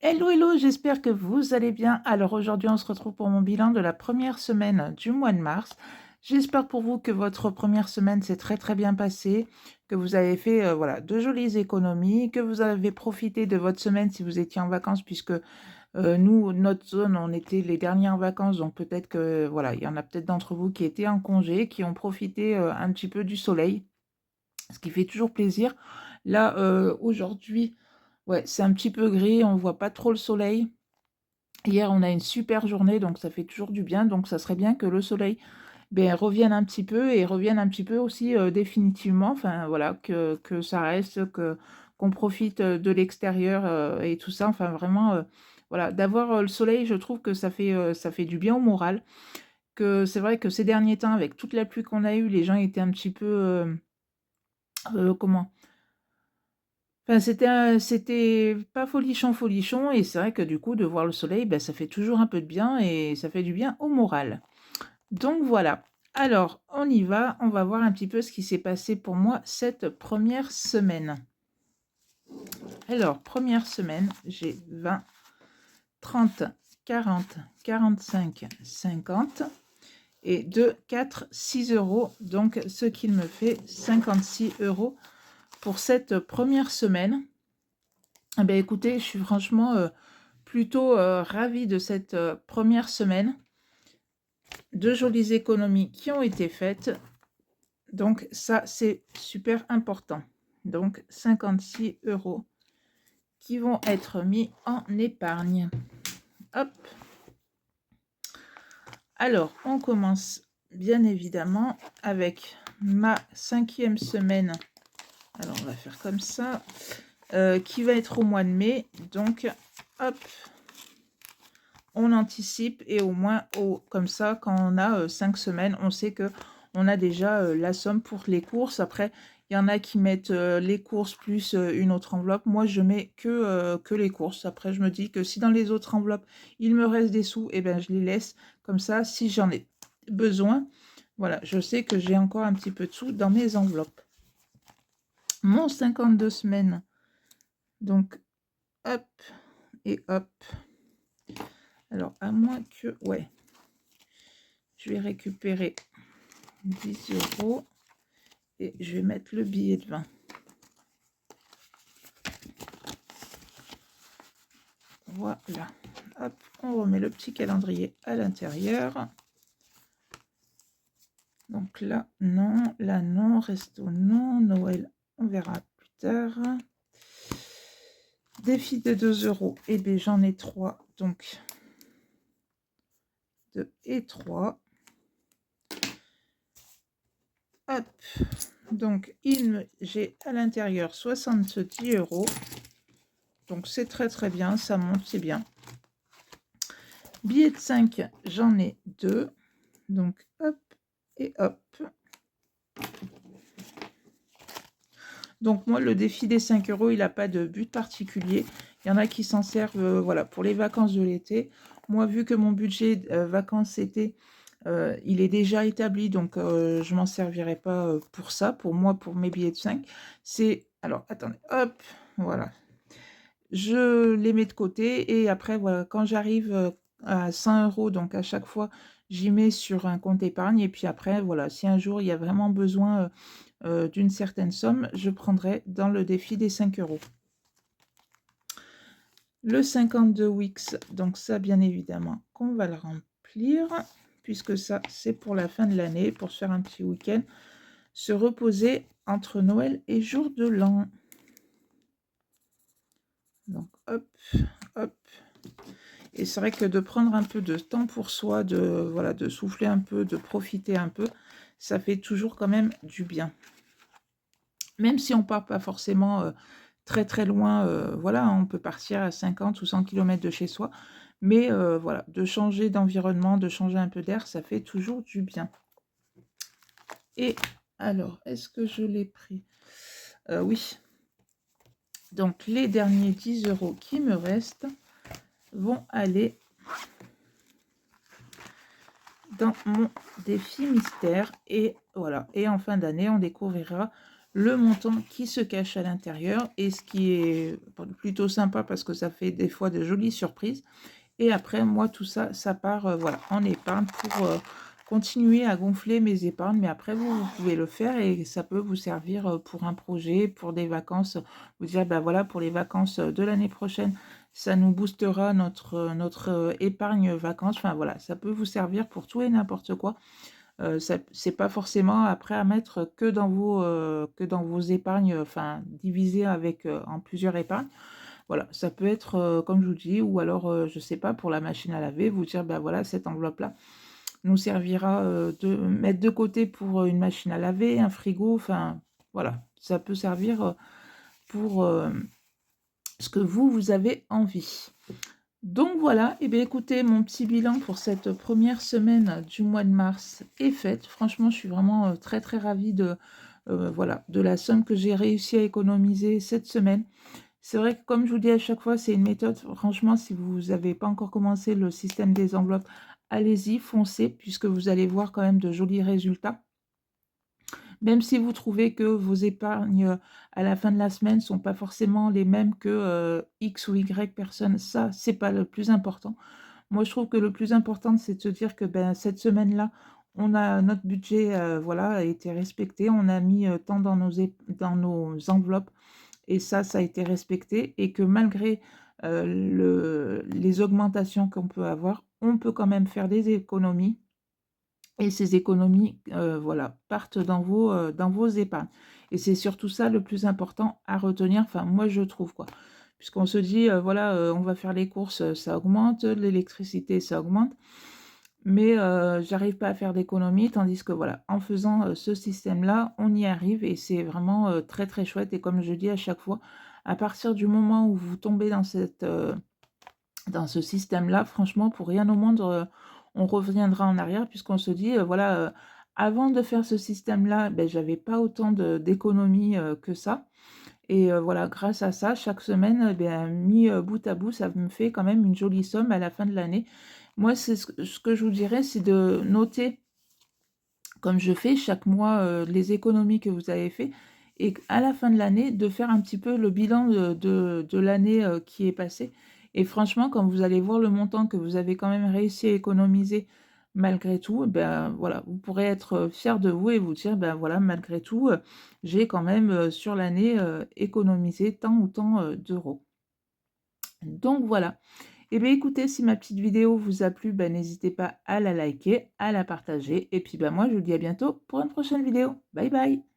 Hello, hello, j'espère que vous allez bien. Alors aujourd'hui, on se retrouve pour mon bilan de la première semaine du mois de mars. J'espère pour vous que votre première semaine s'est très très bien passée, que vous avez fait voilà, de jolies économies, que vous avez profité de votre semaine si vous étiez en vacances, puisque nous, notre zone, on était les derniers en vacances, donc peut-être que voilà, il y en a peut-être d'entre vous qui étaient en congé, qui ont profité un petit peu du soleil, ce qui fait toujours plaisir. Là, aujourd'hui, ouais, c'est un petit peu gris, on ne voit pas trop le soleil. Hier, on a une super journée, donc ça fait toujours du bien. Donc, ça serait bien que le soleil revienne un petit peu et revienne un petit peu aussi définitivement. Enfin, voilà, que ça reste, qu'on profite de l'extérieur et tout ça. Enfin, vraiment, voilà, d'avoir le soleil, je trouve que ça fait du bien au moral. Que c'est vrai que ces derniers temps, avec toute la pluie qu'on a eue, les gens étaient un petit peu, comment? Enfin, c'était pas folichon, folichon, et c'est vrai que du coup, de voir le soleil, ça fait toujours un peu de bien et ça fait du bien au moral. Donc voilà. Alors, on y va. On va voir un petit peu ce qui s'est passé pour moi cette première semaine. Alors, première semaine, j'ai 20, 30, 40, 45, 50 et 2, 4, 6 euros. Donc, ce qui me fait 56 euros pour cette première semaine. Eh bien, écoutez, je suis franchement plutôt ravie de cette première semaine. De jolies économies qui ont été faites. Donc, ça, c'est super important. Donc, 56 euros qui vont être mis en épargne. Hop. Alors, on commence bien évidemment avec ma 5e semaine. Alors, on va faire comme ça. Qui va être au mois de mai. Donc, hop. On anticipe et au moins, comme ça, quand on a 5 semaines, on sait que on a déjà la somme pour les courses. Après, il y en a qui mettent les courses plus une autre enveloppe. Moi, je mets que les courses. Après, je me dis que si dans les autres enveloppes, il me reste des sous, et ben, je les laisse comme ça. Si j'en ai besoin, voilà, je sais que j'ai encore un petit peu de sous dans mes enveloppes. Mon 52 semaines, donc hop et hop. Alors, à moins que, ouais, je vais récupérer 10 euros et je vais mettre le billet de 20. Voilà. Hop, on remet le petit calendrier à l'intérieur. Donc là, non. Là, non. Resto, non. Noël, on verra plus tard. Défi de 2 euros. Eh bien, j'en ai 3. Donc, 2 et 3. Hop. Donc, j'ai à l'intérieur 70 euros. Donc, c'est très, très bien. Ça monte, c'est bien. Billet de 5, j'en ai 2. Donc, hop et hop. Donc, moi, le défi des 5 euros, il n'a pas de but particulier. Il y en a qui s'en servent voilà, pour les vacances de l'été. Moi, vu que mon budget vacances-été, il est déjà établi, donc je ne m'en servirai pas pour ça. Pour moi, pour mes billets de 5, c'est... Alors, attendez, hop, voilà. Je les mets de côté et après, voilà, quand j'arrive à 100 euros, donc à chaque fois, j'y mets sur un compte épargne. Et puis après, voilà, si un jour, il y a vraiment besoin d'une certaine somme, je prendrai dans le défi des 5 euros. Le 52 Wix, donc ça, bien évidemment, qu'on va le remplir, puisque ça, c'est pour la fin de l'année, pour se faire un petit week-end, se reposer entre Noël et jour de l'an. Donc, hop, hop. Et c'est vrai que de prendre un peu de temps pour soi, voilà, de souffler un peu, de profiter un peu, ça fait toujours quand même du bien. Même si on ne part pas forcément très très loin, voilà, on peut partir à 50 ou 100 km de chez soi, mais voilà, de changer d'environnement, de changer un peu d'air, ça fait toujours du bien. Et alors, est-ce que je l'ai pris? Oui. Donc, les derniers 10 euros qui me restent vont aller dans mon défi mystère. Et voilà, et en fin d'année, on découvrira le montant qui se cache à l'intérieur et ce qui est plutôt sympa parce que ça fait des fois de jolies surprises. Et après, moi, tout ça, ça part voilà, en épargne pour continuer à gonfler mes épargnes. Mais après, vous pouvez le faire et ça peut vous servir pour un projet, pour des vacances. Vous dire, ben voilà, pour les vacances de l'année prochaine, ça nous boostera notre épargne vacances. Enfin voilà, ça peut vous servir pour tout et n'importe quoi. C'est pas forcément après à mettre que dans vos épargnes, enfin divisé avec en plusieurs épargnes. Voilà, ça peut être, comme je vous dis, ou alors, je sais pas, pour la machine à laver, vous dire: «Bah, voilà, cette enveloppe-là nous servira, de mettre de côté pour, une machine à laver, un frigo», enfin, voilà. Ça peut servir, pour, ce que vous avez envie. Donc voilà, et bien écoutez, mon petit bilan pour cette première semaine du mois de mars est faite. Franchement, je suis vraiment, très, très ravie voilà, de la somme que j'ai réussi à économiser cette semaine. C'est vrai que comme je vous dis à chaque fois, c'est une méthode, franchement, si vous n'avez pas encore commencé le système des enveloppes, allez-y, foncez, puisque vous allez voir quand même de jolis résultats. Même si vous trouvez que vos épargnes à la fin de la semaine ne sont pas forcément les mêmes que X ou Y personnes, ça, c'est pas le plus important. Moi, je trouve que le plus important, c'est de se dire que ben, cette semaine-là, on a notre budget voilà, a été respecté. On a mis tant dans nos enveloppes et ça a été respecté et que malgré les augmentations qu'on peut avoir, on peut quand même faire des économies et ces économies voilà, partent dans vos épargnes. Et c'est surtout ça le plus important à retenir, enfin moi je trouve quoi. Puisqu'on se dit, voilà, on va faire les courses, ça augmente, l'électricité, ça augmente, mais j'arrive pas à faire d'économie, tandis que voilà, en faisant, ce système-là, on y arrive et c'est vraiment, très, très chouette et comme je dis à chaque fois, à partir du moment où vous tombez dans ce système-là, franchement, pour rien au monde, on reviendra en arrière puisqu'on se dit, voilà, avant de faire ce système-là, beh, j'avais pas autant d'économies, que ça et voilà, grâce à ça, chaque semaine, eh bien, mis, bout à bout, ça me fait quand même une jolie somme à la fin de l'année. Moi, c'est ce que je vous dirais, c'est de noter, comme je fais chaque mois, les économies que vous avez fait et à la fin de l'année, de faire un petit peu le bilan de l'année, qui est passée et franchement, quand vous allez voir le montant que vous avez quand même réussi à économiser malgré tout, ben, voilà, vous pourrez être, fiers de vous et vous dire: «Ben, voilà, malgré tout, j'ai quand même, sur l'année, économisé tant ou tant, d'euros». Donc voilà. Eh bien écoutez, si ma petite vidéo vous a plu, ben, n'hésitez pas à la liker, à la partager et puis, ben, moi je vous dis à bientôt pour une prochaine vidéo. Bye bye.